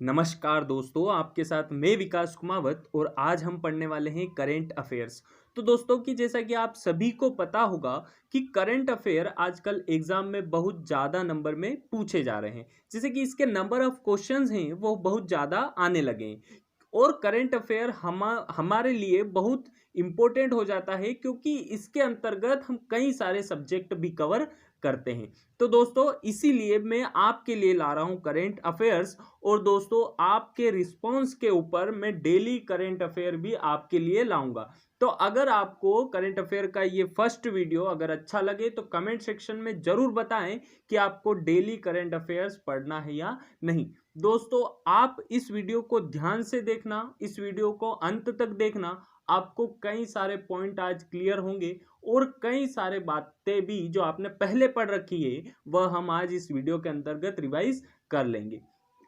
नमस्कार दोस्तों, आपके साथ मैं विकास कुमावत और आज हम पढ़ने वाले हैं करंट अफेयर्स। तो दोस्तों कि जैसा कि आप सभी को पता होगा कि करंट अफेयर आजकल एग्जाम में बहुत ज़्यादा नंबर में पूछे जा रहे हैं, जैसे कि इसके नंबर ऑफ क्वेश्चंस हैं वो बहुत ज़्यादा आने लगे हैं। और करंट अफेयर हमारे लिए बहुत इम्पोर्टेंट हो जाता है क्योंकि इसके अंतर्गत हम कई सारे सब्जेक्ट भी कवर करते हैं। तो दोस्तों इसीलिए मैं आपके लिए ला रहा हूं करंट अफेयर्स। और दोस्तों आपके रिस्पॉन्स के ऊपर मैं डेली करंट अफेयर भी आपके लिए लाऊंगा। तो अगर आपको करंट अफेयर का ये फर्स्ट वीडियो अगर अच्छा लगे तो कमेंट सेक्शन में जरूर बताएं कि आपको डेली करंट अफेयर्स पढ़ना है या नहीं। दोस्तों आप इस वीडियो को ध्यान से देखना, इस वीडियो को अंत तक देखना, आपको कई सारे पॉइंट आज क्लियर होंगे और कई सारे बातें भी जो आपने पहले पढ़ रखी है वह हम आज इस वीडियो के अंतर्गत रिवाइज कर लेंगे।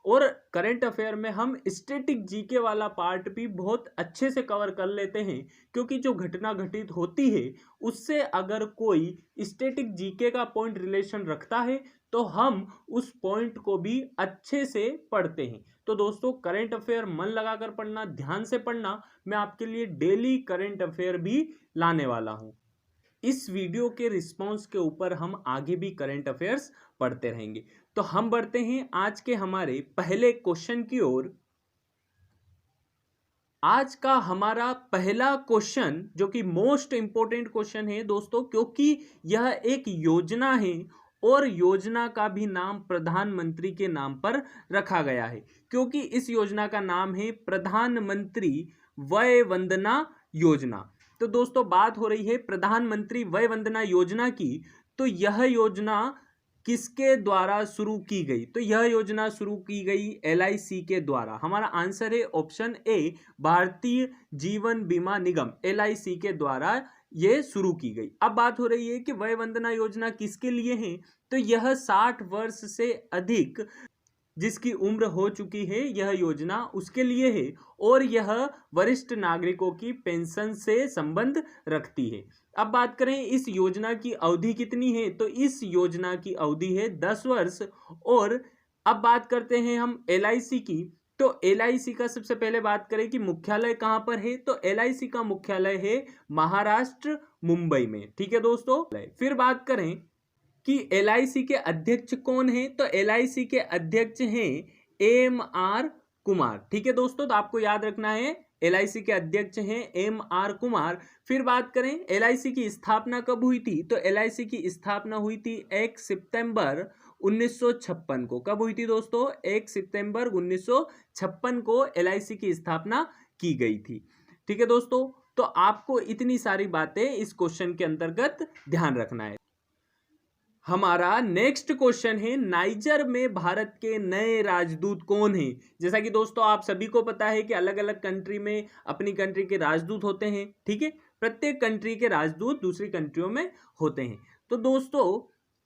और करंट अफेयर में हम स्टैटिक जीके वाला पार्ट भी बहुत अच्छे से कवर कर लेते हैं क्योंकि जो घटना घटित होती है उससे अगर कोई स्टैटिक जीके का पॉइंट रिलेशन रखता है तो हम उस पॉइंट को भी अच्छे से पढ़ते हैं। तो दोस्तों करंट अफेयर मन लगाकर पढ़ना, ध्यान से पढ़ना। मैं आपके लिए डेली करंट अफेयर भी लाने वाला हूं। इस वीडियो के रिस्पांस के ऊपर हम आगे भी करंट अफेयर्स पढ़ते रहेंगे। तो हम बढ़ते हैं आज के हमारे पहले क्वेश्चन की ओर। आज का हमारा पहला क्वेश्चन जो कि मोस्ट इंपॉर्टेंट क्वेश्चन है दोस्तों, क्योंकि यह एक योजना है और योजना का भी नाम प्रधानमंत्री के नाम पर रखा गया है, क्योंकि इस योजना का नाम है प्रधानमंत्री वय वंदना योजना। तो दोस्तों बात हो रही है प्रधानमंत्री वय वंदना योजना की। तो यह योजना किसके द्वारा शुरू की गई? तो यह योजना शुरू की गई LIC के द्वारा। हमारा आंसर है ऑप्शन ए, भारतीय जीवन बीमा निगम LIC के द्वारा ये शुरू की गई। अब बात हो रही है कि वय वंदना योजना किसके लिए है? तो यह 60 वर्ष से अधिक जिसकी उम्र हो चुकी है यह योजना उसके लिए है और यह वरिष्ठ नागरिकों की पेंशन से संबंध रखती है। अब बात करें इस योजना की अवधि कितनी है? तो इस योजना की अवधि है 10 वर्ष। और अब बात करते हैं हम LIC की। तो LIC का सबसे पहले बात करें कि मुख्यालय कहां पर है? तो LIC का मुख्यालय है महाराष्ट्र, मुंबई में। ठीक है दोस्तों। फिर बात करें कि LIC के अध्यक्ष कौन है? तो LIC के अध्यक्ष हैं MR कुमार। ठीक है दोस्तों, तो आपको याद रखना है LIC के अध्यक्ष हैं MR कुमार। फिर बात करें LIC की स्थापना कब हुई थी? तो LIC की स्थापना हुई थी 1 सितंबर 1956 को। कब हुई थी दोस्तों? 1 सितंबर 1956 को LIC की स्थापना की गई थी। ठीक है दोस्तों, तो आपको इतनी सारी बातें इस क्वेश्चन के अंतर्गत ध्यान रखना है। हमारा नेक्स्ट क्वेश्चन है नाइजर में भारत के नए राजदूत कौन हैं? जैसा कि दोस्तों आप सभी को पता है कि अलग अलग कंट्री में अपनी कंट्री के राजदूत होते हैं। ठीक है, प्रत्येक कंट्री के राजदूत दूसरी कंट्रियों में होते हैं। तो दोस्तों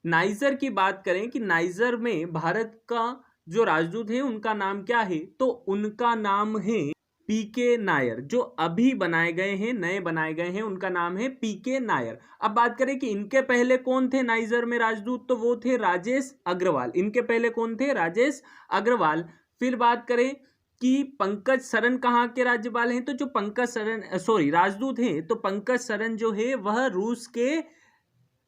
नाइजर की बात करें कि नाइजर में भारत का जो राजदूत है उनका नाम क्या है? तो उनका नाम है PK नायर। जो अभी बनाए गए हैं, नए बनाए गए हैं, उनका नाम है PK नायर। अब बात करें कि इनके पहले कौन थे नाइजर में राजदूत? तो वो थे राजेश अग्रवाल। इनके पहले कौन थे? राजेश अग्रवाल। फिर बात करें कि पंकज सरन कहाँ के राज्यपाल हैं? तो जो पंकज सरन राजदूत हैं, तो पंकज सरन जो है वह रूस के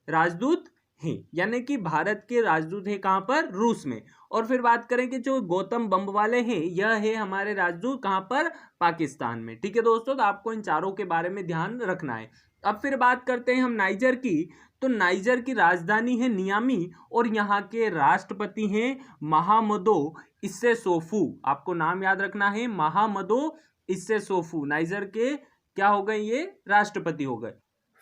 राजदूत हैं, यानी कि भारत के राजदूत हैं कहां पर? रूस में। और फिर बात करें कि जो गौतम बम्बवाले हैं यह है हमारे राजदूत कहां पर? पाकिस्तान में। ठीक है दोस्तों, तो आपको इन चारों के बारे में ध्यान रखना है। अब फिर बात करते हैं हम नाइजर की। तो नाइजर की राजधानी है नियामी और यहाँ के राष्ट्रपति हैं महामदो इस्सेसोफू। आपको नाम याद रखना है, महामदो इस्सेसोफू नाइजर के क्या हो गए? ये राष्ट्रपति हो गए।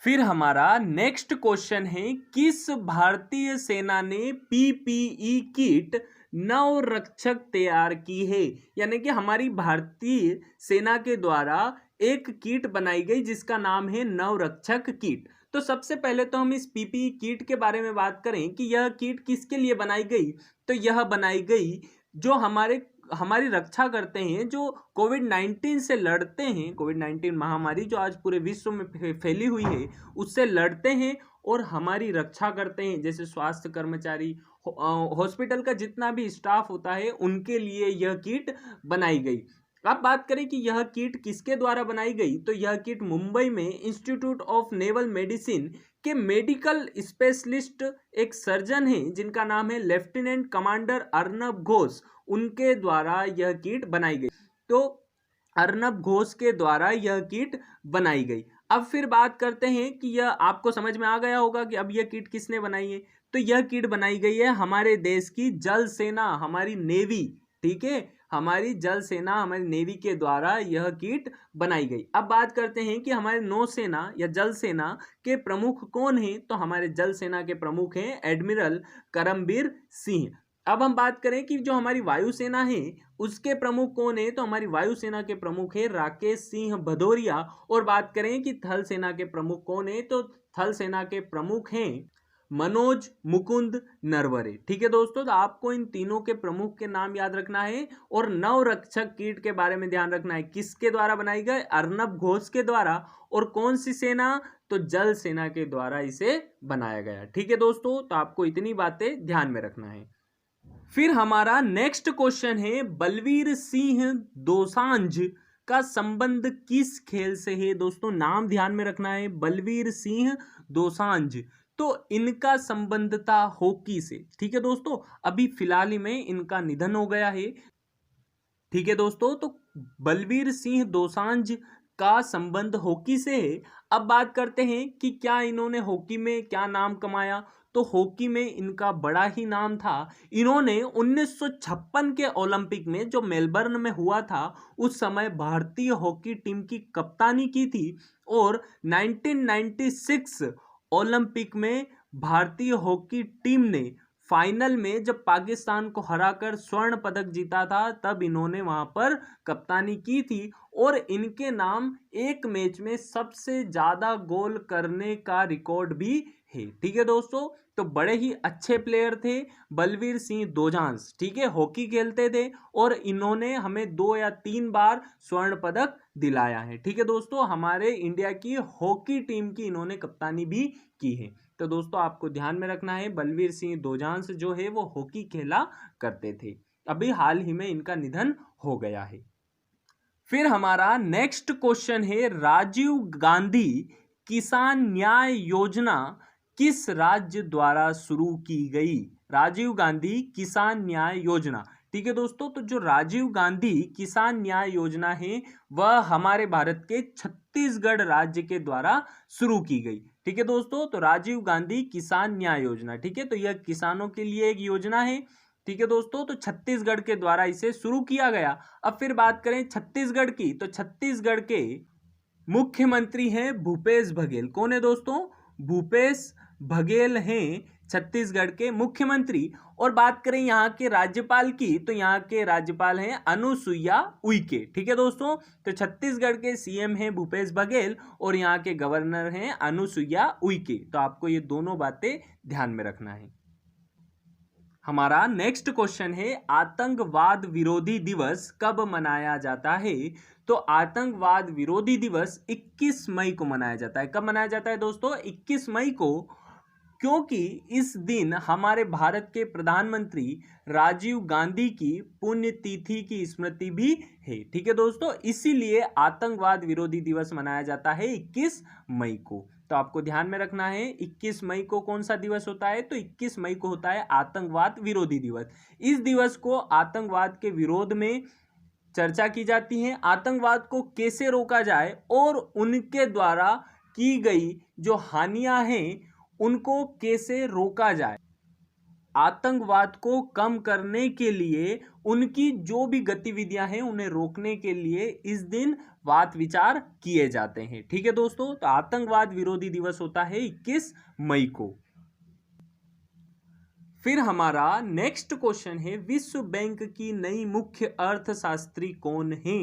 फिर हमारा नेक्स्ट क्वेश्चन है किस भारतीय सेना ने PPE किट नवरक्षक तैयार की है? यानी कि हमारी भारतीय सेना के द्वारा एक किट बनाई गई जिसका नाम है नवरक्षक किट। तो सबसे पहले तो हम इस PPE किट के बारे में बात करें कि यह किट किसके लिए बनाई गई। तो यह बनाई गई जो हमारी रक्षा करते हैं, जो कोविड-19 से लड़ते हैं। कोविड-19 महामारी जो आज पूरे विश्व में फैली हुई है उससे लड़ते हैं और हमारी रक्षा करते हैं, जैसे स्वास्थ्य कर्मचारी हॉस्पिटल का जितना भी स्टाफ होता है उनके लिए यह किट बनाई गई। अब बात करें कि यह किट किसके द्वारा बनाई गई, तो यह किट मुंबई में इंस्टीट्यूट ऑफ नेवल मेडिसिन के मेडिकल स्पेशलिस्ट एक सर्जन हैं जिनका नाम है लेफ्टिनेंट कमांडर अर्नब घोष, उनके द्वारा यह किट बनाई गई। तो अर्नब घोष के द्वारा यह किट बनाई गई। अब फिर बात करते हैं कि यह आपको समझ में आ गया होगा कि अब यह किट किसने बनाई है। तो यह किट बनाई गई है हमारे देश की जल सेना, हमारी नेवी, ठीक है, हमारी जल सेना, हमारी नेवी के द्वारा यह किट बनाई गई। अब बात करते हैं कि हमारे नौसेना या जल सेना के प्रमुख कौन हैं, तो हमारे जल सेना के प्रमुख हैं एडमिरल करमबीर सिंह। अब हम बात करें कि जो हमारी वायुसेना है उसके प्रमुख कौन है, तो हमारी वायुसेना के प्रमुख है राकेश सिंह भदौरिया। और बात करें कि थल सेना के प्रमुख कौन है, तो थल सेना के प्रमुख हैं मनोज मुकुंद नरवरे। ठीक है दोस्तों, तो आपको इन तीनों के प्रमुख के नाम याद रखना है और नवरक्षक किट के बारे में ध्यान रखना है। किसके द्वारा बनाई गई, अर्नब घोष के द्वारा। और कौन सी सेना, तो जल सेना के द्वारा इसे बनाया गया। ठीक है दोस्तों, तो आपको इतनी बातें ध्यान में रखना है। फिर हमारा नेक्स्ट क्वेश्चन है बलवीर सिंह दोसांझ का संबंध किस खेल से है। दोस्तों नाम ध्यान में रखना है, बलवीर सिंह दोसांझ, तो इनका संबंध था हॉकी से। ठीक है दोस्तों, अभी फिलहाल ही में इनका निधन हो गया है। ठीक है दोस्तों, तो बलवीर सिंह दोसांझ का संबंध हॉकी से है। अब बात करते हैं कि क्या इन्होंने हॉकी में क्या नाम कमाया, तो हॉकी में इनका बड़ा ही नाम था। इन्होंने 1956 के ओलंपिक में जो मेलबर्न में हुआ था उस समय भारतीय हॉकी टीम की कप्तानी की थी। और 1996 ओलंपिक में भारतीय हॉकी टीम ने फाइनल में जब पाकिस्तान को हराकर स्वर्ण पदक जीता था तब इन्होंने वहां पर कप्तानी की थी। और इनके नाम एक मैच में सबसे ज्यादा गोल करने का रिकॉर्ड भी है। ठीक है दोस्तों, तो बड़े ही अच्छे प्लेयर थे बलवीर सिंह दोसांझ। ठीक है, हॉकी खेलते थे और इन्होंने हमें 2 या 3 बार स्वर्ण पदक दिलाया है। ठीक है दोस्तों, हमारे इंडिया की हॉकी टीम की इन्होंने कप्तानी भी की है। तो दोस्तों आपको ध्यान में रखना है बलवीर सिंह दोसांझ जो है वो हॉकी खेला करते थे। अभी हाल ही में इनका निधन हो गया है। फिर हमारा नेक्स्ट क्वेश्चन है राजीव गांधी किसान न्याय योजना किस राज्य द्वारा शुरू की गई। राजीव गांधी किसान न्याय योजना। ठीक है दोस्तों, तो जो राजीव गांधी किसान न्याय योजना है वह हमारे भारत के छत्तीसगढ़ राज्य के द्वारा शुरू की गई। ठीक है दोस्तों, तो राजीव गांधी किसान न्याय योजना, ठीक है, तो यह किसानों के लिए एक योजना है। ठीक है दोस्तों, तो छत्तीसगढ़ के द्वारा इसे शुरू किया गया। अब फिर बात करें छत्तीसगढ़ की, तो छत्तीसगढ़ के मुख्यमंत्री हैं भूपेश बघेल। कौन है दोस्तों, भूपेश बघेल हैं छत्तीसगढ़ के मुख्यमंत्री। और बात करें यहाँ के राज्यपाल की, तो यहाँ के राज्यपाल हैं अनुसुईया उइके। ठीक है दोस्तों, तो छत्तीसगढ़ के सीएम हैं भूपेश बघेल और यहाँ के गवर्नर हैं अनुसुईया उइके। तो आपको ये दोनों बातें ध्यान में रखना है। हमारा नेक्स्ट क्वेश्चन है आतंकवाद विरोधी दिवस कब मनाया जाता है। तो आतंकवाद विरोधी दिवस 21 मई को मनाया जाता है। कब मनाया जाता है दोस्तों, 21 मई को, क्योंकि इस दिन हमारे भारत के प्रधानमंत्री राजीव गांधी की पुण्यतिथि की स्मृति भी है। ठीक है दोस्तों, इसीलिए आतंकवाद विरोधी दिवस मनाया जाता है 21 मई को। तो आपको ध्यान में रखना है 21 मई को कौन सा दिवस होता है, तो 21 मई को होता है आतंकवाद विरोधी दिवस। इस दिवस को आतंकवाद के विरोध में चर्चा की जाती है, आतंकवाद को कैसे रोका जाए और उनके द्वारा की गई जो हानियां हैं उनको कैसे रोका जाए। आतंकवाद को कम करने के लिए उनकी जो भी गतिविधियां हैं उन्हें रोकने के लिए इस दिन बात विचार किए जाते हैं। ठीक है दोस्तों, तो आतंकवाद विरोधी दिवस होता है 21 मई को। फिर हमारा नेक्स्ट क्वेश्चन है विश्व बैंक की नई मुख्य अर्थशास्त्री कौन है।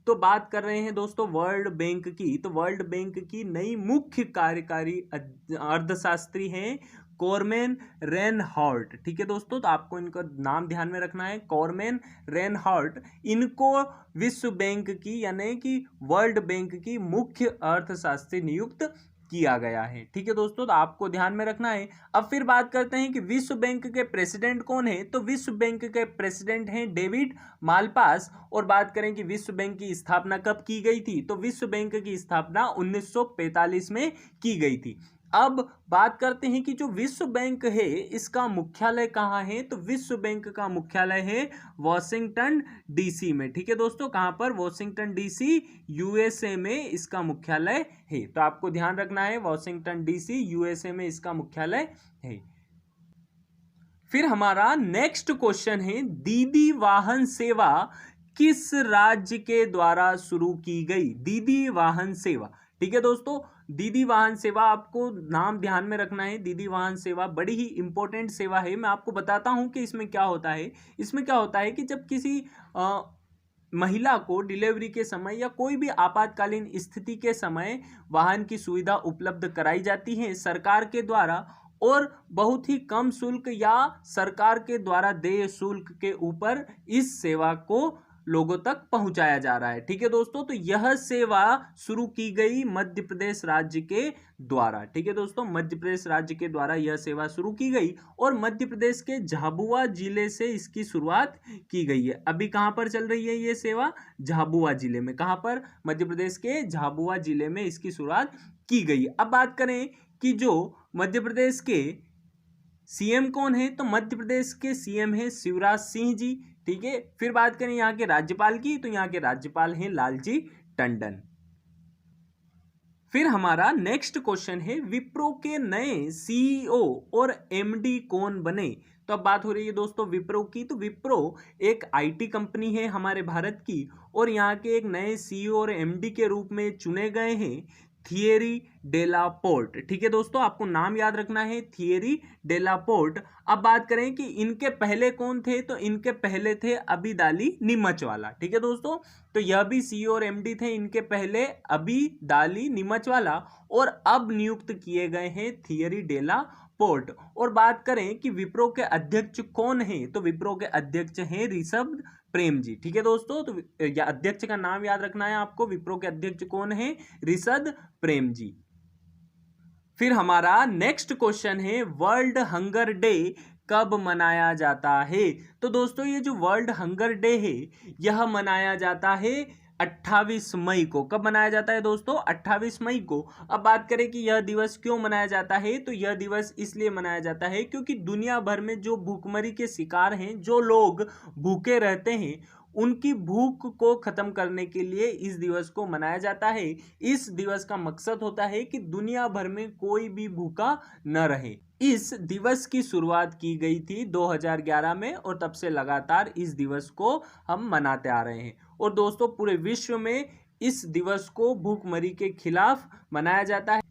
तो बात कर रहे हैं दोस्तों वर्ल्ड बैंक की। तो वर्ल्ड बैंक की नई मुख्य कार्यकारी अर्थशास्त्री हैं कॉरमेन रेनहार्ट। ठीक है दोस्तों, तो आपको इनका नाम ध्यान में रखना है, कॉरमेन रेनहार्ट। इनको विश्व बैंक की यानी कि वर्ल्ड बैंक की मुख्य अर्थशास्त्री नियुक्त किया गया है। ठीक है दोस्तों, तो आपको ध्यान में रखना है। अब फिर बात करते हैं कि विश्व बैंक के प्रेसिडेंट कौन है, तो विश्व बैंक के प्रेसिडेंट हैं डेविड मालपास। और बात करें कि विश्व बैंक की स्थापना कब की गई थी, तो विश्व बैंक की स्थापना 1945 में की गई थी। अब बात करते हैं कि जो विश्व बैंक है इसका मुख्यालय कहाँ है, तो विश्व बैंक का मुख्यालय है वॉशिंगटन डीसी में। ठीक है दोस्तों, कहाँ पर, वॉशिंगटन डीसी यूएसए में इसका मुख्यालय है। तो आपको ध्यान रखना है, वॉशिंगटन डीसी यूएसए में इसका मुख्यालय है। फिर हमारा नेक्स्ट क्वेश्चन है, दीदी वाहन सेवा किस राज्य के द्वारा शुरू की गई, दीदी वाहन सेवा। ठीक है दोस्तों, दीदी वाहन सेवा, आपको नाम ध्यान में रखना है। दीदी वाहन सेवा बड़ी ही इंपॉर्टेंट सेवा है। मैं आपको बताता हूं कि इसमें क्या होता है। इसमें क्या होता है कि जब किसी महिला को डिलीवरी के समय या कोई भी आपातकालीन स्थिति के समय वाहन की सुविधा उपलब्ध कराई जाती है सरकार के द्वारा, और बहुत ही कम शुल्क या सरकार के द्वारा देय शुल्क के ऊपर इस सेवा को लोगों तक पहुंचाया जा रहा है। ठीक है दोस्तों, तो यह सेवा शुरू की गई मध्य प्रदेश राज्य के द्वारा। ठीक है दोस्तों, मध्य प्रदेश राज्य के द्वारा यह सेवा शुरू की गई और मध्य प्रदेश के झाबुआ जिले से इसकी शुरुआत की गई है। अभी कहां पर चल रही है ये सेवा, झाबुआ जिले में। कहां पर, मध्य प्रदेश के झाबुआ जिले में इसकी शुरुआत की गई। अब बात करें कि जो मध्य प्रदेश के सीएम कौन है, तो मध्य प्रदेश के सीएम है शिवराज सिंह जी। ठीक है, फिर बात करें यहाँ के राज्यपाल की, तो यहाँ के राज्यपाल हैं लालजी टंडन। फिर हमारा नेक्स्ट क्वेश्चन है, विप्रो के नए सीईओ और एमडी कौन बने। तो अब बात हो रही है दोस्तों विप्रो की। तो विप्रो एक आईटी कंपनी है हमारे भारत की, और यहाँ के एक नए सीईओ और एमडी के रूप में चुने गए हैं थियरी डेलापोर्ट। ठीक है दोस्तों, आपको नाम याद रखना है, थियरी डेलापोर्ट। अब बात करें कि इनके पहले कौन थे, तो इनके पहले थे अबीदाली निमचवाला। ठीक है दोस्तों, तो यह भी सीईओ और एमडी थे, इनके पहले अबीदाली निमचवाला, और अब नियुक्त किए गए हैं थियरी डेलापोर्ट। और बात करें कि विप्रो के अध्यक्ष कौन है, तो विप्रो के अध्यक्ष हैं ऋषभ प्रेम जी। ठीक है दोस्तों, तो अध्यक्ष का नाम याद रखना है आपको, विप्रो के अध्यक्ष कौन है, ऋषभ प्रेम जी। फिर हमारा नेक्स्ट क्वेश्चन है, वर्ल्ड हंगर डे कब मनाया जाता है। तो दोस्तों ये जो वर्ल्ड हंगर डे है यह मनाया जाता है 28 मई को। कब मनाया जाता है दोस्तों, 28 मई को। अब बात करें कि यह दिवस क्यों मनाया जाता है, तो यह दिवस इसलिए मनाया जाता है क्योंकि दुनिया भर में जो भूखमरी के शिकार हैं, जो लोग भूखे रहते हैं, उनकी भूख को खत्म करने के लिए इस दिवस को मनाया जाता है। इस दिवस का मकसद होता है कि दुनिया भर में कोई भी भूखा न रहे। इस दिवस की शुरुआत की गई थी 2011 में, और तब से लगातार इस दिवस को हम मनाते आ रहे हैं। और दोस्तों पूरे विश्व में इस दिवस को भूखमरी के खिलाफ मनाया जाता है।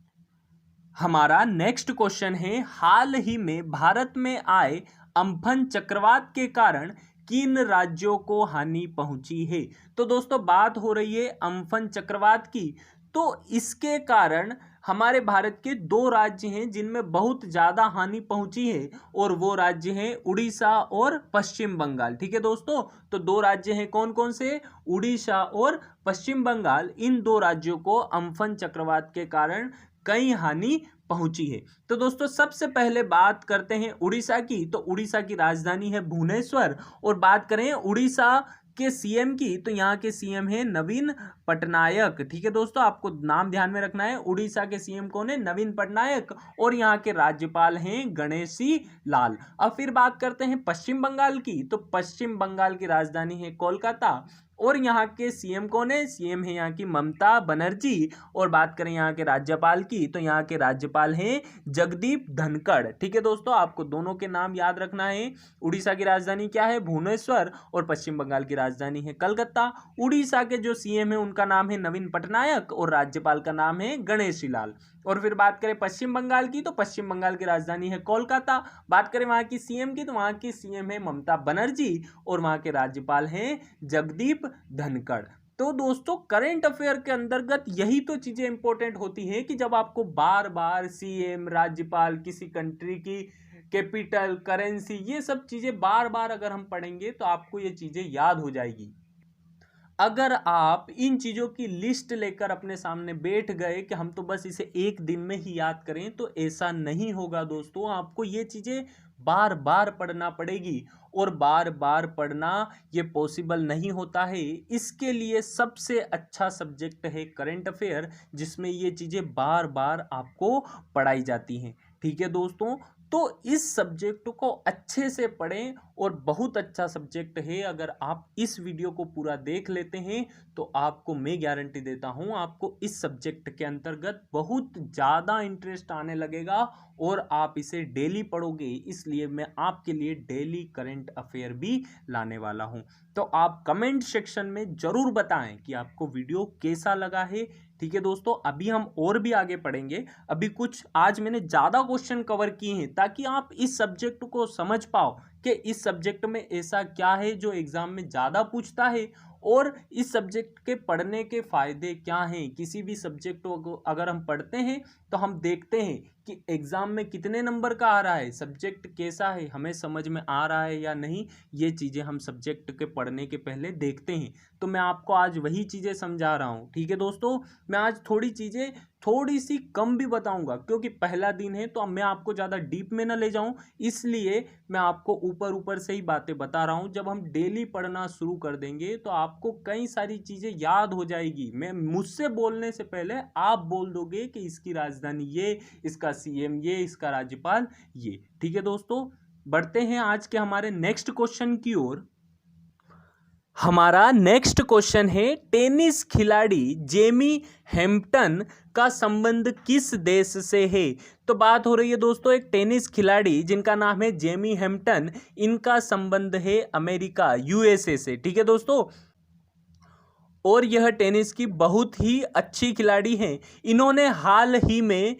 हमारा नेक्स्ट क्वेश्चन है, हाल ही में भारत में आए अम्फन चक्रवात के कारण किन राज्यों को हानि पहुंची है। तो दोस्तों बात हो रही है अम्फन चक्रवात की। तो इसके कारण हमारे भारत के दो राज्य हैं जिनमें बहुत ज़्यादा हानि पहुंची है, और वो राज्य हैं उड़ीसा और पश्चिम बंगाल। ठीक है दोस्तों, तो दो राज्य हैं कौन कौन से, उड़ीसा और पश्चिम बंगाल। इन दो राज्यों को अम्फन चक्रवात के कारण कई हानि पहुंची है। तो दोस्तों सबसे पहले बात करते हैं उड़ीसा की। तो उड़ीसा की राजधानी है भुवनेश्वर। और बात करें उड़ीसा के सीएम की, तो यहाँ के सीएम है नवीन पटनायक। ठीक है दोस्तों, आपको नाम ध्यान में रखना है, उड़ीसा के सीएम कौन है, नवीन पटनायक। और यहाँ के राज्यपाल हैं गणेशी लाल। अब फिर बात करते हैं पश्चिम बंगाल की। तो पश्चिम बंगाल की राजधानी है कोलकाता, और यहाँ के सीएम कौन है, सीएम है यहाँ की ममता बनर्जी। और बात करें यहाँ के राज्यपाल की, तो यहाँ के राज्यपाल हैं जगदीप धनखड़। ठीक है दोस्तों, आपको दोनों के नाम याद रखना है। उड़ीसा की राजधानी क्या है, भुवनेश्वर, और पश्चिम बंगाल की राजधानी है कलकत्ता। उड़ीसा के जो सीएम है उनका नाम है नवीन पटनायक, और राज्यपाल का नाम है गणेशी लाल। और फिर बात करें पश्चिम बंगाल की, तो पश्चिम बंगाल की राजधानी है कोलकाता। बात करें वहाँ की सीएम की, तो वहाँ की सीएम है ममता बनर्जी, और वहाँ के राज्यपाल हैं जगदीप धनखड़। तो दोस्तों करंट अफेयर के अंतर्गत यही तो चीजें इंपॉर्टेंट होती है कि जब आपको बार बार सीएम, राज्यपाल, किसी कंट्री की कैपिटल, करेंसी, ये सब चीजें बार बार अगर हम पढ़ेंगे तो आपको ये चीजें याद हो जाएगी। अगर आप इन चीज़ों की लिस्ट लेकर अपने सामने बैठ गए कि हम तो बस इसे एक दिन में ही याद करें, तो ऐसा नहीं होगा दोस्तों। आपको ये चीज़ें बार बार पढ़ना पड़ेगी, और बार बार पढ़ना ये पॉसिबल नहीं होता है। इसके लिए सबसे अच्छा सब्जेक्ट है करंट अफेयर, जिसमें ये चीज़ें बार बार आपको पढ़ाई जाती हैं। ठीक है दोस्तों, तो इस सब्जेक्ट को अच्छे से पढ़ें, और बहुत अच्छा सब्जेक्ट है। अगर आप इस वीडियो को पूरा देख लेते हैं तो आपको मैं गारंटी देता हूं, आपको इस सब्जेक्ट के अंतर्गत बहुत ज़्यादा इंटरेस्ट आने लगेगा, और आप इसे डेली पढ़ोगे। इसलिए मैं आपके लिए डेली करंट अफेयर भी लाने वाला हूं। तो आप कमेंट सेक्शन में ज़रूर बताएं कि आपको वीडियो कैसा लगा है। ठीक है दोस्तों, अभी हम और भी आगे पढ़ेंगे। अभी कुछ आज मैंने ज़्यादा क्वेश्चन कवर किए हैं ताकि आप इस सब्जेक्ट को समझ पाओ कि इस सब्जेक्ट में ऐसा क्या है जो एग्जाम में ज़्यादा पूछता है, और इस सब्जेक्ट के पढ़ने के फ़ायदे क्या हैं। किसी भी सब्जेक्ट को अगर हम पढ़ते हैं तो हम देखते हैं कि एग्ज़ाम में कितने नंबर का आ रहा है, सब्जेक्ट कैसा है, हमें समझ में आ रहा है या नहीं। ये चीज़ें हम सब्जेक्ट के पढ़ने के पहले देखते हैं। तो मैं आपको आज वही चीज़ें समझा रहा हूँ। ठीक है दोस्तों, मैं आज थोड़ी चीज़ें थोड़ी सी कम भी बताऊंगा, क्योंकि पहला दिन है तो अब मैं आपको ज़्यादा डीप में ना ले जाऊं, इसलिए मैं आपको ऊपर ऊपर से ही बातें बता रहा हूं। जब हम डेली पढ़ना शुरू कर देंगे तो आपको कई सारी चीज़ें याद हो जाएगी। मैं मुझसे बोलने से पहले आप बोल दोगे कि इसकी राजधानी ये, इसका सीएम ये, इसका राज्यपाल ये। ठीक है दोस्तों, बढ़ते हैं आज के हमारे नेक्स्ट क्वेश्चन की ओर। हमारा नेक्स्ट क्वेश्चन है, टेनिस खिलाड़ी जेमी हैम्पटन का संबंध किस देश से है। तो बात हो रही है दोस्तों एक टेनिस खिलाड़ी जिनका नाम है जेमी हैम्पटन, इनका संबंध है अमेरिका, यूएसए से। ठीक है दोस्तों, और यह टेनिस की बहुत ही अच्छी खिलाड़ी हैं। इन्होंने हाल ही में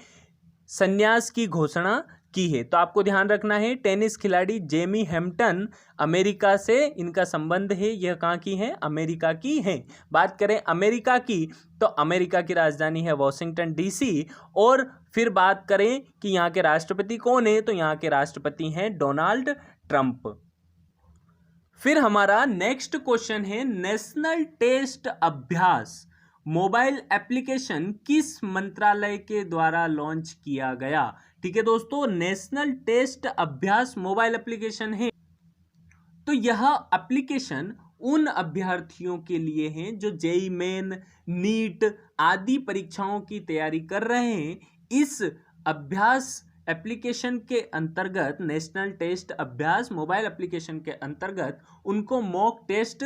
संन्यास की घोषणा की है। तो आपको ध्यान रखना है, टेनिस खिलाड़ी जेमी हैम्पटन अमेरिका से इनका संबंध है। यह कहाँ की हैं, अमेरिका की हैं। बात करें अमेरिका की तो अमेरिका की राजधानी है वॉशिंगटन डीसी। और फिर बात करें कि यहाँ के राष्ट्रपति कौन है, तो यहाँ के राष्ट्रपति हैं डोनाल्ड ट्रंप। फिर हमारा नेक्स्ट क्वेश्चन है, नेशनल टेस्ट अभ्यास मोबाइल एप्लीकेशन किस मंत्रालय के द्वारा लॉन्च किया गया। ठीक है दोस्तों, नेशनल टेस्ट अभ्यास मोबाइल एप्लीकेशन है। तो यह एप्लीकेशन उन अभ्यर्थियों के लिए है जो जेईई मेन, नीट आदि परीक्षाओं की तैयारी कर रहे हैं। इस अभ्यास एप्लीकेशन के अंतर्गत, नेशनल टेस्ट अभ्यास मोबाइल एप्लीकेशन के अंतर्गत उनको मॉक टेस्ट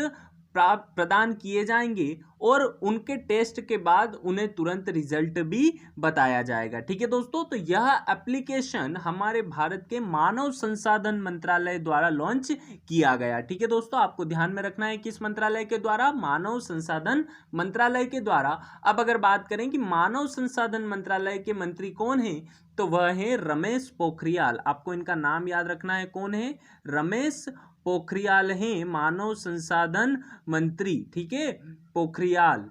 प्रदान किए जाएंगे, और उनके टेस्ट के बाद उन्हें तुरंत रिजल्ट भी बताया जाएगा। ठीक है दोस्तों, तो यह एप्लीकेशन हमारे भारत के मानव संसाधन मंत्रालय द्वारा लॉन्च किया गया। ठीक है दोस्तों, आपको ध्यान में रखना है किस मंत्रालय के द्वारा, मानव संसाधन मंत्रालय के द्वारा। अब अगर बात करें कि मानव संसाधन मंत्रालय के मंत्री कौन है, तो वह है रमेश पोखरियाल। आपको इनका नाम याद रखना है, कौन है, रमेश पोखरियाल हैं मानव संसाधन मंत्री। ठीक है, पोखरियाल।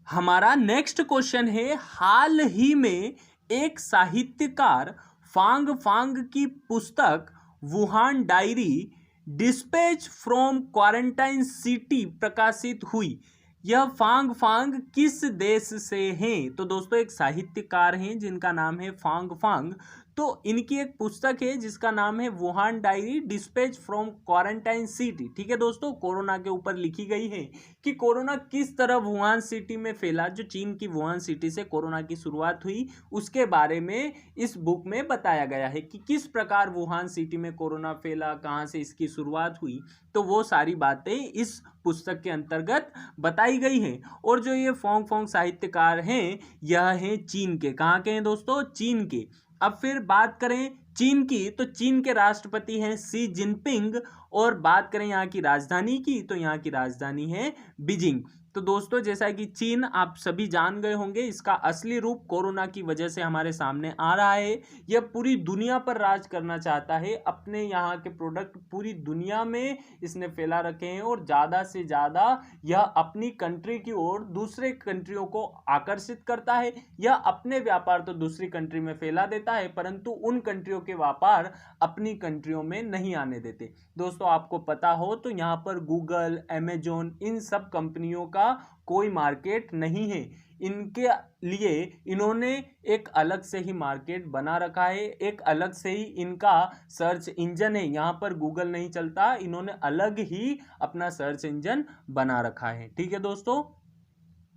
हमारा नेक्स्ट क्वेश्चन है, हाल ही में एक साहित्यकार फांग फांग की पुस्तक Wuhan diary dispatch from quarantine city प्रकाशित हुई। यह फांग फांग किस देश से हैं। तो दोस्तों एक साहित्यकार हैं जिनका नाम है फांग फांग। तो इनकी एक पुस्तक है जिसका नाम है Wuhan diary dispatch from quarantine city. ठीक है दोस्तों, कोरोना के ऊपर लिखी गई है कि कोरोना किस तरह वुहान सिटी में फैला, जो चीन की वुहान सिटी से कोरोना की शुरुआत हुई, उसके बारे में इस बुक में बताया गया है कि किस प्रकार वुहान सिटी में कोरोना फैला, कहाँ से इसकी शुरुआत हुई। तो वो सारी बातें इस पुस्तक के अंतर्गत बताई गई हैं। और जो ये फोंग फोंग साहित्यकार हैं, यह हैं चीन के। कहाँ के हैं दोस्तों, चीन के। अब फिर बात करें चीन की, तो चीन के राष्ट्रपति हैं शी जिनपिंग। और बात करें यहाँ की राजधानी की, तो यहाँ की राजधानी है बीजिंग। तो दोस्तों जैसा कि चीन आप सभी जान गए होंगे, इसका असली रूप कोरोना की वजह से हमारे सामने आ रहा है। यह पूरी दुनिया पर राज करना चाहता है, अपने यहाँ के प्रोडक्ट पूरी दुनिया में इसने फैला रखे हैं और ज़्यादा से ज़्यादा यह अपनी कंट्री की ओर दूसरे कंट्रियों को आकर्षित करता है। यह अपने व्यापार तो दूसरी कंट्री में फैला देता है, परंतु उन कंट्रियों के व्यापार अपनी कंट्रियों में नहीं आने देते। दोस्तों आपको पता हो तो यहाँ पर गूगल, अमेजोन, इन सब कंपनियों का कोई मार्केट नहीं है। इनके लिए इन्होंने एक अलग से ही मार्केट बना रखा है, एक अलग से ही इनका सर्च इंजन है। यहाँ पर गूगल नहीं चलता, इन्होंने अलग ही अपना सर्च इंजन बना रखा है। ठीक है दोस्तों,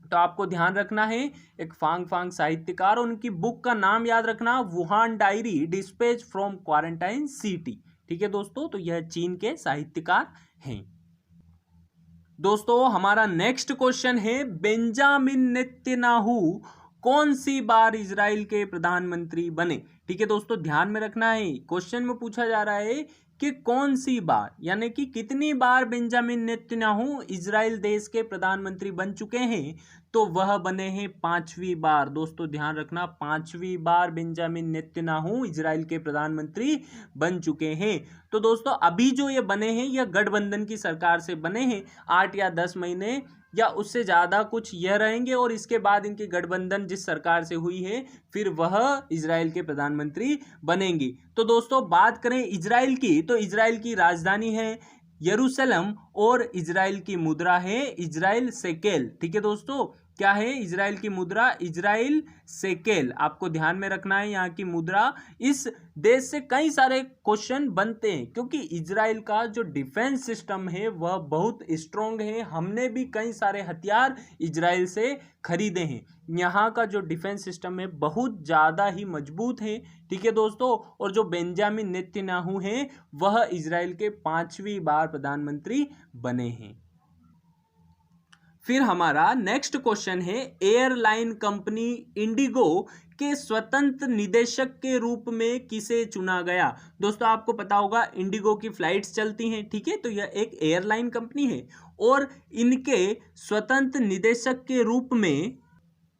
तो आपको ध्यान रखना है, एक फांग फांग साहित्यकार, उनकी बुक का नाम याद रखना, Wuhan diary dispatch from quarantine city. ठीक है दोस्तों, तो यह चीन के साहित्यकार हैं। दोस्तों हमारा नेक्स्ट क्वेश्चन है, बेंजामिन नेतन्याहू कौन सी बार इजराइल के प्रधानमंत्री बने? ठीक है दोस्तों, ध्यान में रखना है, क्वेश्चन में पूछा जा रहा है कि कौन सी बार, यानी कि कितनी बार बेंजामिन नेतन्याहू इजराइल देश के प्रधानमंत्री बन चुके हैं। तो वह बने हैं 5वीं बार। दोस्तों ध्यान रखना, 5वीं बार बेंजामिन नेतन्याहू इजराइल के प्रधानमंत्री बन चुके हैं। तो दोस्तों अभी जो ये बने हैं, यह गठबंधन की सरकार से बने हैं। 8 या 10 महीने या उससे ज़्यादा कुछ यह रहेंगे और इसके बाद इनकी गठबंधन जिस सरकार से हुई है, फिर वह इजराइल के प्रधानमंत्री बनेंगे। तो दोस्तों बात करें इजराइल की, तो इजराइल की राजधानी है यरूशलेम और इजराइल की मुद्रा है इजराइल शेकेल। ठीक है दोस्तों, क्या है इजराइल की मुद्रा? Israel shekel. आपको ध्यान में रखना है यहाँ की मुद्रा। इस देश से कई सारे क्वेश्चन बनते हैं क्योंकि इजराइल का जो डिफेंस सिस्टम है वह बहुत स्ट्रॉन्ग है। हमने भी कई सारे हथियार इजराइल से खरीदे हैं। यहाँ का जो डिफेंस सिस्टम है बहुत ज़्यादा ही मजबूत है। ठीक है दोस्तों, और जो बेंजामिन नेतन्याहू हैं वह इजराइल के 5वीं बार प्रधानमंत्री बने हैं। फिर हमारा नेक्स्ट क्वेश्चन है, एयरलाइन कंपनी इंडिगो के स्वतंत्र निदेशक के रूप में किसे चुना गया? दोस्तों आपको पता होगा इंडिगो की फ्लाइट्स चलती हैं, ठीक है, तो यह एक एयरलाइन कंपनी है और इनके स्वतंत्र निदेशक के रूप में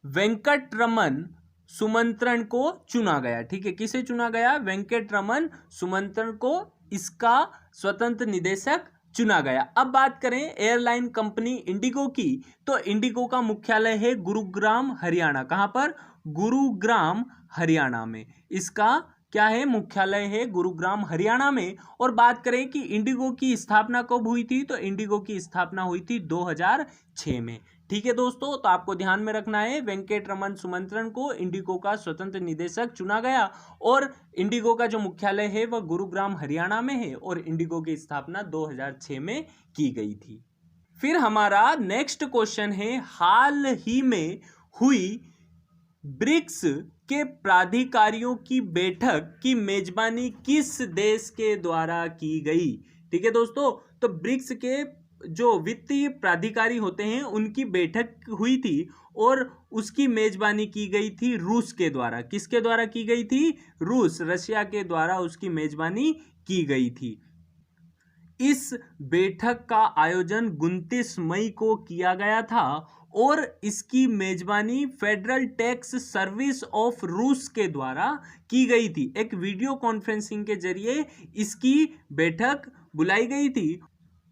वेंकटरमन सुमंत्रन को चुना गया। ठीक है, किसे चुना गया? वेंकटरमन सुमंत्रन को इसका स्वतंत्र निदेशक चुना गया। अब बात करें एयरलाइन कंपनी इंडिगो की, तो इंडिगो का मुख्यालय है गुरुग्राम हरियाणा। कहां पर? गुरुग्राम हरियाणा में इसका क्या है? मुख्यालय है गुरुग्राम हरियाणा में। और बात करें कि इंडिगो की स्थापना कब हुई थी, तो इंडिगो की स्थापना हुई थी 2006 में। ठीक है दोस्तों, तो आपको ध्यान में रखना है, वेंकटरमन सुमंत्रन को इंडिगो का स्वतंत्र निदेशक चुना गया और इंडिगो का जो मुख्यालय है वह गुरुग्राम हरियाणा में है और इंडिगो की स्थापना 2006 में की गई थी। फिर हमारा नेक्स्ट क्वेश्चन है, हाल ही में हुई ब्रिक्स के प्राधिकारियों की बैठक की मेजबानी किस देश के द्वारा की गई? ठीक है दोस्तों, तो ब्रिक्स के जो वित्तीय प्राधिकारी होते हैं उनकी बैठक हुई थी और उसकी मेजबानी की गई थी रूस के द्वारा। किसके द्वारा की गई थी? रूस, रशिया के द्वारा उसकी मेजबानी की गई थी। इस बैठक का आयोजन 29 मई को किया गया था और इसकी मेजबानी फेडरल टैक्स सर्विस ऑफ रूस के द्वारा की गई थी। एक वीडियो कॉन्फ्रेंसिंग के जरिए इसकी बैठक बुलाई गई थी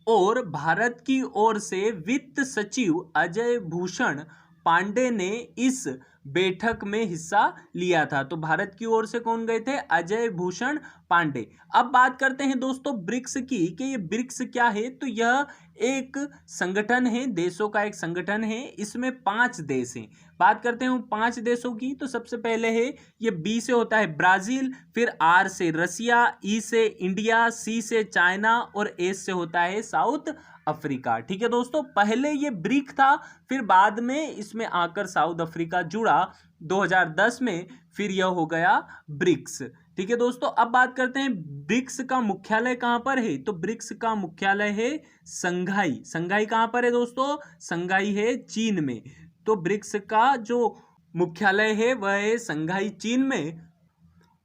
और भारत की ओर से वित्त सचिव अजय भूषण पांडे ने इस बैठक में हिस्सा लिया था। तो भारत की ओर से कौन गए थे? अजय भूषण पांडे। अब बात करते हैं दोस्तों ब्रिक्स की, कि ये ब्रिक्स क्या है? तो यह एक संगठन है, देशों का एक संगठन है। इसमें 5 देश हैं। बात करते हैं 5 देशों की, तो सबसे पहले है ये बी से होता है ब्राजील, फिर आर से रसिया, ई से इंडिया, सी से चाइना और एस से होता है साउथ अफ्रीका। ठीक है दोस्तों, पहले ये ब्रिक था, फिर बाद में इसमें आकर साउथ अफ्रीका जुड़ा 2010 में, फिर यह हो गया ब्रिक्स। ठीक है दोस्तों, अब बात करते हैं ब्रिक्स का मुख्यालय कहां पर है? तो ब्रिक्स का मुख्यालय है संघाई। संघाई कहां पर है दोस्तों? संघाई है चीन में। तो ब्रिक्स का जो मुख्यालय है वह है संघाई चीन में।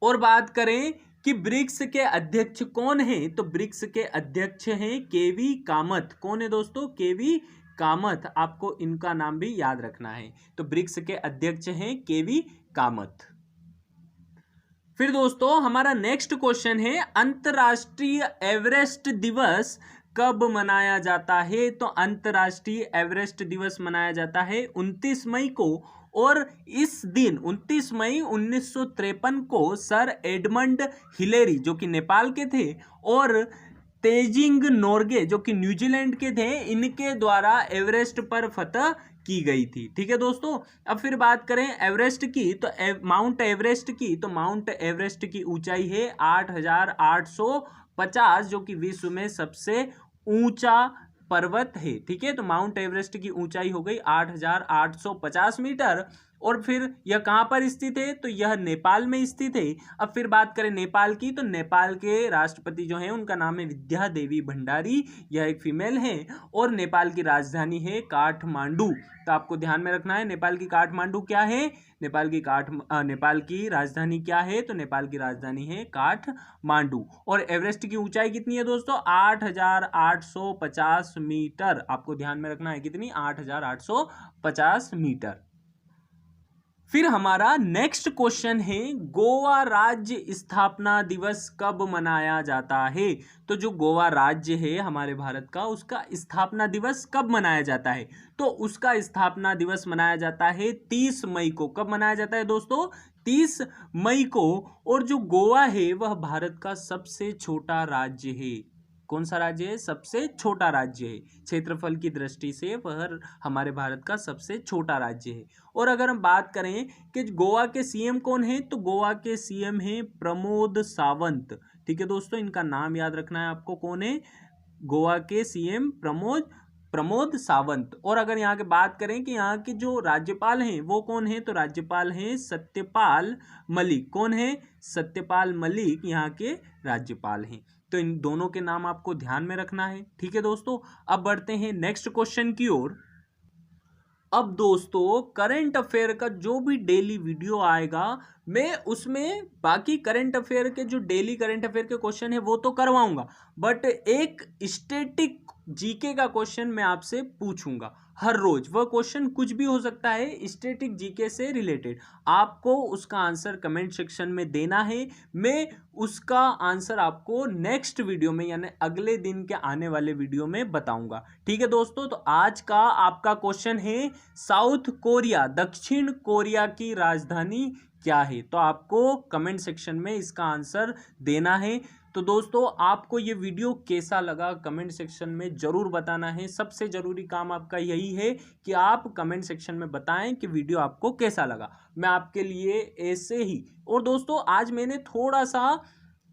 और बात करें कि ब्रिक्स के अध्यक्ष कौन हैं, तो ब्रिक्स के अध्यक्ष हैं केवी कामत। कौन है दोस्तों? केवी कामथ, आपको इनका नाम भी याद रखना है। तो ब्रिक्स के अध्यक्ष हैं केवी कामथ। फिर दोस्तों हमारा नेक्स्ट क्वेश्चन है, अंतरराष्ट्रीय एवरेस्ट दिवस कब मनाया जाता है? तो अंतरराष्ट्रीय एवरेस्ट दिवस मनाया जाता है 29 मई को, और इस दिन 29 मई 1953 को सर एडमंड हिलेरी जो कि नेपाल के थे और तेजिंग नोर्गे जो कि न्यूजीलैंड के थे, इनके द्वारा एवरेस्ट पर फतह की गई थी। ठीक है दोस्तों, अब फिर बात करें एवरेस्ट की, तो माउंट एवरेस्ट की, तो माउंट एवरेस्ट की ऊंचाई है 8,850 जो कि विश्व में सबसे ऊंचा पर्वत है। ठीक है, तो माउंट एवरेस्ट की ऊंचाई हो गई 8,850 मीटर। और फिर यह कहाँ पर स्थित है? तो यह नेपाल में स्थित है। अब फिर बात करें नेपाल की, तो नेपाल के राष्ट्रपति जो हैं उनका नाम है विद्या देवी भंडारी, यह एक फीमेल है, और नेपाल की राजधानी है काठमांडू। तो आपको ध्यान में रखना है नेपाल की काठमांडू क्या है, नेपाल की राजधानी क्या है? तो नेपाल की राजधानी है काठमांडू। और एवरेस्ट की ऊंचाई कितनी है दोस्तों? 8,850 मीटर। आपको ध्यान में रखना है कितनी? 8,850 मीटर। फिर हमारा नेक्स्ट क्वेश्चन है, गोवा राज्य स्थापना दिवस कब मनाया जाता है? तो जो गोवा राज्य है हमारे भारत का, उसका स्थापना दिवस कब मनाया जाता है? तो उसका स्थापना दिवस मनाया जाता है 30 मई को। कब मनाया जाता है दोस्तों? 30 मई को। और जो गोवा है वह भारत का सबसे छोटा राज्य है। कौन सा राज्य है? सबसे छोटा राज्य है। क्षेत्रफल की दृष्टि से वह हमारे भारत का सबसे छोटा राज्य है। और अगर हम बात करें कि गोवा के सीएम कौन है, तो गोवा के सीएम हैं प्रमोद सावंत। ठीक है दोस्तों, इनका नाम याद रखना है आपको, कौन है? गोवा के सीएम प्रमोद सावंत। और अगर यहाँ की बात करें कि यहाँ के जो राज्यपाल हैं वो कौन है, तो राज्यपाल हैं सत्यपाल मलिक। कौन है? सत्यपाल मलिक यहाँ के राज्यपाल हैं। तो इन दोनों के नाम आपको ध्यान में रखना है। ठीक है दोस्तों, अब बढ़ते हैं नेक्स्ट क्वेश्चन की ओर। अब दोस्तों करंट अफेयर का जो भी डेली वीडियो आएगा, मैं उसमें बाकी करंट अफेयर के जो डेली करंट अफेयर के क्वेश्चन है वो तो करवाऊंगा, बट एक स्टैटिक जीके का क्वेश्चन मैं आपसे पूछूंगा हर रोज। वह क्वेश्चन कुछ भी हो सकता है, स्टैटिक जीके से रिलेटेड। आपको उसका आंसर कमेंट सेक्शन में देना है। मैं उसका आंसर आपको नेक्स्ट वीडियो में यानी अगले दिन के आने वाले वीडियो में बताऊंगा। ठीक है दोस्तों, तो आज का आपका क्वेश्चन है, साउथ कोरिया, दक्षिण कोरिया की राजधानी क्या है? तो आपको कमेंट सेक्शन में इसका आंसर देना है। तो दोस्तों आपको ये वीडियो कैसा लगा कमेंट सेक्शन में जरूर बताना है। सबसे जरूरी काम आपका यही है कि आप कमेंट सेक्शन में बताएं कि वीडियो आपको कैसा लगा। मैं आपके लिए ऐसे ही, और दोस्तों आज मैंने थोड़ा सा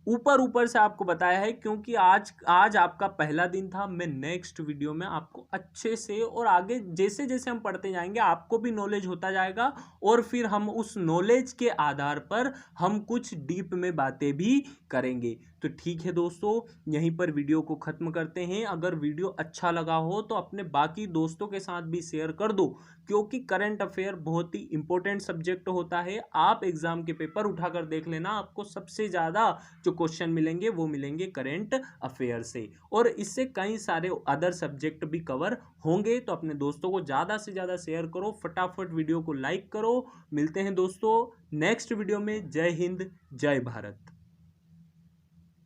ऊपर से आपको बताया है क्योंकि आज आपका पहला दिन था। मैं नेक्स्ट वीडियो में आपको अच्छे से, और आगे जैसे जैसे हम पढ़ते जाएंगे आपको भी नॉलेज होता जाएगा, और फिर हम उस नॉलेज के आधार पर हम कुछ डीप में बातें भी करेंगे। तो ठीक है दोस्तों, यहीं पर वीडियो को ख़त्म करते हैं। अगर वीडियो अच्छा लगा हो तो अपने बाकी दोस्तों के साथ भी शेयर कर दो, क्योंकि करंट अफेयर बहुत ही इंपॉर्टेंट सब्जेक्ट होता है। आप एग्जाम के पेपर उठाकर देख लेना, आपको सबसे ज़्यादा जो क्वेश्चन मिलेंगे वो मिलेंगे करंट अफेयर से, और इससे कई सारे अदर सब्जेक्ट भी कवर होंगे। तो अपने दोस्तों को ज़्यादा से ज़्यादा शेयर करो, फटाफट वीडियो को लाइक करो। मिलते हैं दोस्तों नेक्स्ट वीडियो में। जय हिंद, जय भारत।